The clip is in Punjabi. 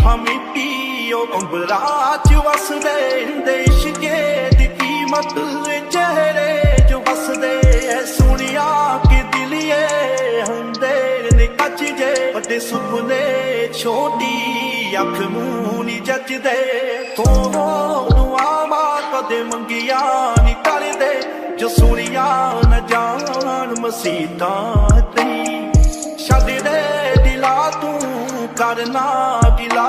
ਮਿੱਟੀ ਉਹ ਅੰਬਰਾਂ 'ਚ ਵਸਦੇ ਹੁੰਦੇ ਇਸ਼ਕੇ ਦੀ ਕੀਮਤ ਚਿਹਰੇ 'ਚ ਵਸਦੇ ਐ ਸੁਣਿਆ ਕਿ ਦਿਲੀਏ ਹੁੰਦੇ ਨੇ ਕੱਚ ਜੇ ਵੱਡੇ ਸੁਪਨੇ ਛੋਟੀ ਅੱਖ ਮੂੰਹ ਨੀ ਜੱਜਦੇ ਤੋਂ ਦੁਆਵਾਂ ਕਦੇ ਮੰਗੀਆਂ ਨੀ ਕਰਦੇ ਜੋ ਸੁਣੀਆਂ ਨਾ ਜਾਣ ਮਸੀਤਾਂ ਤੇ ਛੱਡ ਦੇ ਦਿਲਾ ਤੂੰ ਕਰਨਾ ਗਿਲਾ